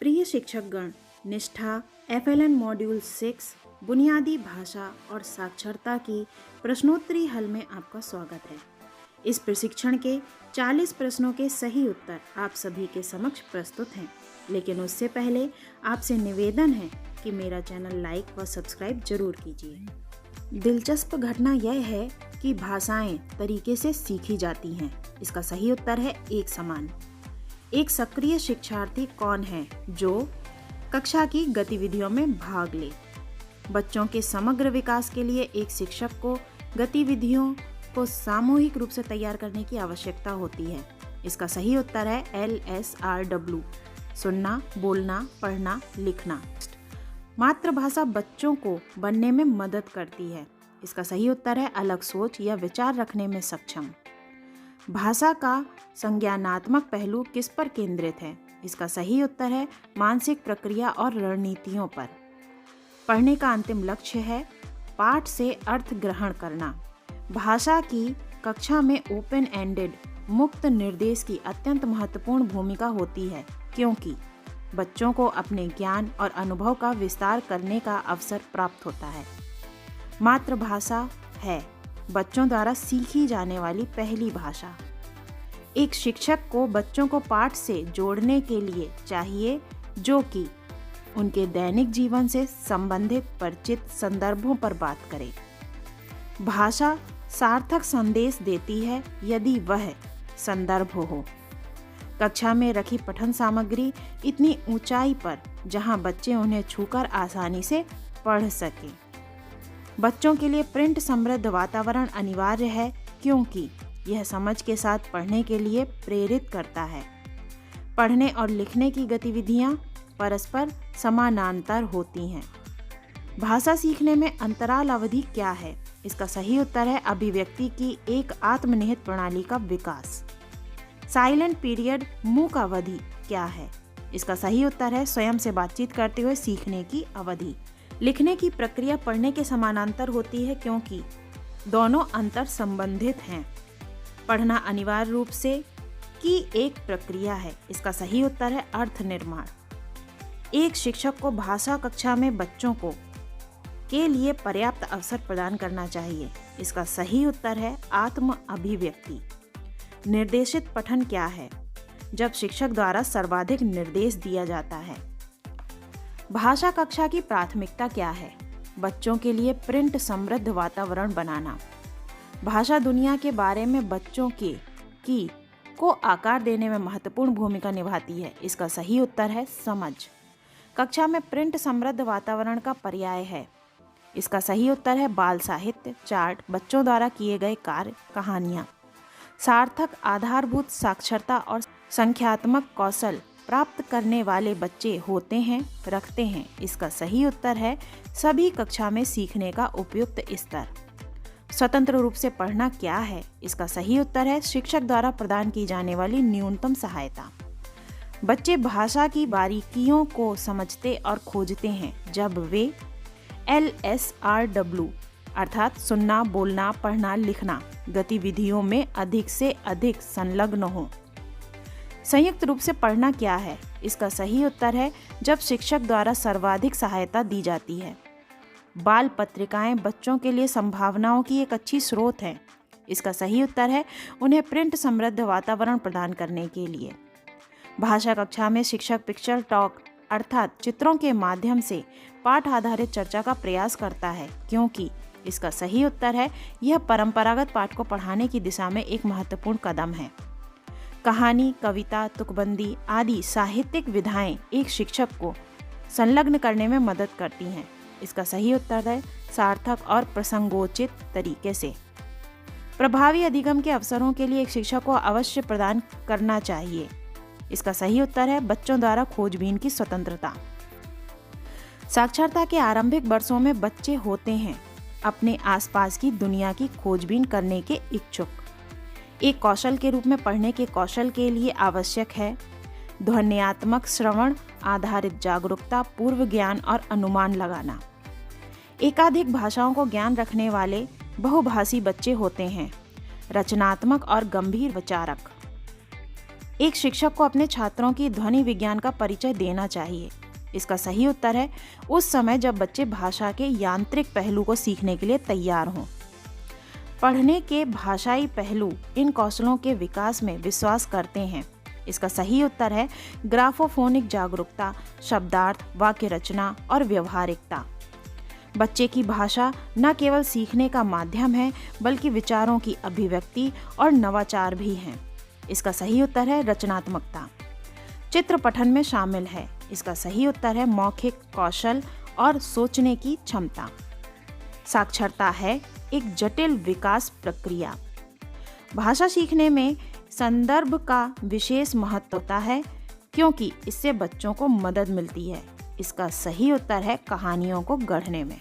प्रिय शिक्षकगण, निष्ठा FLN module 6 बुनियादी भाषा और साक्षरता की प्रश्नोत्तरी हल में आपका स्वागत है। इस प्रशिक्षण के 40 प्रश्नों के सही उत्तर आप सभी के समक्ष प्रस्तुत हैं, लेकिन उससे पहले आपसे निवेदन है कि मेरा चैनल लाइक व सब्सक्राइब जरूर कीजिए। दिलचस्प घटना यह है कि भाषाएं तरीके से सीखी जाती हैं। इसका सही उत्तर है एक समान। एक सक्रिय शिक्षार्थी कौन है जो कक्षा की गतिविधियों में भाग ले? बच्चों के समग्र विकास के लिए एक शिक्षक को गतिविधियों को सामूहिक रूप से तैयार करने की आवश्यकता होती है। इसका सही उत्तर है LSRW, सुनना, बोलना, पढ़ना, लिखना। मातृभाषा बच्चों को बनने में मदद करती है। इसका सही उत्तर है अलग सोच या विचार रखने में सक्षम। भाषा का संज्ञानात्मक पहलू किस पर केंद्रित है? इसका सही उत्तर है मानसिक प्रक्रिया और रणनीतियों पर। पढ़ने का अंतिम लक्ष्य है पाठ से अर्थ ग्रहण करना। भाषा की कक्षा में ओपन एंडेड मुक्त निर्देश की अत्यंत महत्वपूर्ण भूमिका होती है, क्योंकि बच्चों को अपने ज्ञान और अनुभव का विस्तार करने का अवसर प्राप्त होता है। मातृभाषा है बच्चों द्वारा सीखी जाने वाली पहली भाषा। एक शिक्षक को बच्चों को पाठ से जोड़ने के लिए चाहिए जो कि उनके दैनिक जीवन से संबंधित परिचित संदर्भों पर बात करे। भाषा सार्थक संदेश देती है यदि वह संदर्भ हो। कक्षा में रखी पठन सामग्री इतनी ऊंचाई पर जहां बच्चे उन्हें छूकर आसानी से पढ़ सकें। बच्चों के लिए प्रिंट समृद्ध वातावरण अनिवार्य है, क्योंकि यह समझ के साथ पढ़ने के लिए प्रेरित करता है। पढ़ने और लिखने की गतिविधियां परस्पर समानांतर होती हैं। भाषा सीखने में अंतराल अवधि क्या है? इसका सही उत्तर है अभिव्यक्ति की एक आत्मनिहित प्रणाली का विकास। साइलेंट पीरियड मूक अवधि क्या है? इसका सही उत्तर है स्वयं से बातचीत करते हुए सीखने की अवधि। लिखने की प्रक्रिया पढ़ने के समानांतर होती है, क्योंकि दोनों अंतर संबंधित हैं। पढ़ना अनिवार्य रूप से की एक प्रक्रिया है। इसका सही उत्तर है अर्थ निर्माण। एक शिक्षक को भाषा कक्षा में बच्चों को के लिए पर्याप्त अवसर प्रदान करना चाहिए। इसका सही उत्तर है आत्म अभिव्यक्ति। निर्देशित पठन क्या है? जब शिक्षक द्वारा सर्वाधिक निर्देश दिया जाता है। भाषा कक्षा की प्राथमिकता क्या है? बच्चों के लिए प्रिंट समृद्ध वातावरण बनाना। भाषा दुनिया के बारे में बच्चों को आकार देने में महत्वपूर्ण भूमिका निभाती है। इसका सही उत्तर है समझ। कक्षा में प्रिंट समृद्ध वातावरण का पर्याय है। इसका सही उत्तर है बाल साहित्य, चार्ट, बच्चों द्वारा किए गए कार्य, कहानियाँ। सार्थक आधारभूत साक्षरता और संख्यात्मक कौशल प्राप्त करने वाले बच्चे होते हैं, रखते हैं। इसका सही उत्तर है सभी कक्षा में सीखने का उपयुक्त स्तर। स्वतंत्र रूप से पढ़ना क्या है? इसका सही उत्तर है शिक्षक द्वारा प्रदान की जाने वाली न्यूनतम सहायता। बच्चे भाषा की बारीकियों को समझते और खोजते हैं जब वे LSRW अर्थात सुनना, बोलना, पढ़ना, लिखना गतिविधियों में अधिक से अधिक संलग्न हों। संयुक्त रूप से पढ़ना क्या है? इसका सही उत्तर है जब शिक्षक द्वारा सर्वाधिक सहायता दी जाती है। बाल पत्रिकाएं बच्चों के लिए संभावनाओं की एक अच्छी स्रोत हैं। इसका सही उत्तर है उन्हें प्रिंट समृद्ध वातावरण प्रदान करने के लिए। भाषा कक्षा में शिक्षक पिक्चर टॉक अर्थात चित्रों के माध्यम से पाठ आधारित चर्चा का प्रयास करता है, क्योंकि इसका सही उत्तर है यह परंपरागत पाठ को पढ़ाने की दिशा में एक महत्वपूर्ण कदम है। कहानी, कविता, तुकबंदी आदि साहित्यिक विधाएं एक शिक्षक को संलग्न करने में मदद करती हैं। इसका सही उत्तर है सार्थक और प्रसंगोचित तरीके से। प्रभावी अधिगम के अवसरों के लिए एक शिक्षक को अवश्य प्रदान करना चाहिए। इसका सही उत्तर है बच्चों द्वारा खोजबीन की स्वतंत्रता। साक्षरता के आरंभिक वर्षों में बच्चे होते हैं अपने आसपास की दुनिया की खोजबीन करने के इच्छुक। एक कौशल के रूप में पढ़ने के कौशल के लिए आवश्यक है ध्वन्यात्मक श्रवण आधारित जागरूकता, पूर्व ज्ञान और अनुमान लगाना। एकाधिक भाषाओं को ज्ञान रखने वाले बहुभाषी बच्चे होते हैं रचनात्मक और गंभीर विचारक। एक शिक्षक को अपने छात्रों की ध्वनि विज्ञान का परिचय देना चाहिए। इसका सही उत्तर है उस समय जब बच्चे भाषा के यांत्रिक पहलू को सीखने के लिए तैयार हों। पढ़ने के भाषाई पहलू इन कौशलों के विकास में विश्वास करते हैं। इसका सही उत्तर है ग्राफोफोनिक जागरूकता, शब्दार्थ, वाक्य रचना और व्यवहारिकता। बच्चे की भाषा न केवल सीखने का माध्यम है बल्कि विचारों की अभिव्यक्ति और नवाचार भी हैं। इसका सही उत्तर है रचनात्मकता। चित्र पठन में शामिल है। इसका सही उत्तर है मौखिक कौशल और सोचने की क्षमता। साक्षरता है एक जटिल विकास प्रक्रिया। भाषा सीखने में संदर्भ का विशेष महत्व होता है क्योंकि इससे बच्चों को मदद मिलती है। इसका सही उत्तर है कहानियों को गढ़ने में।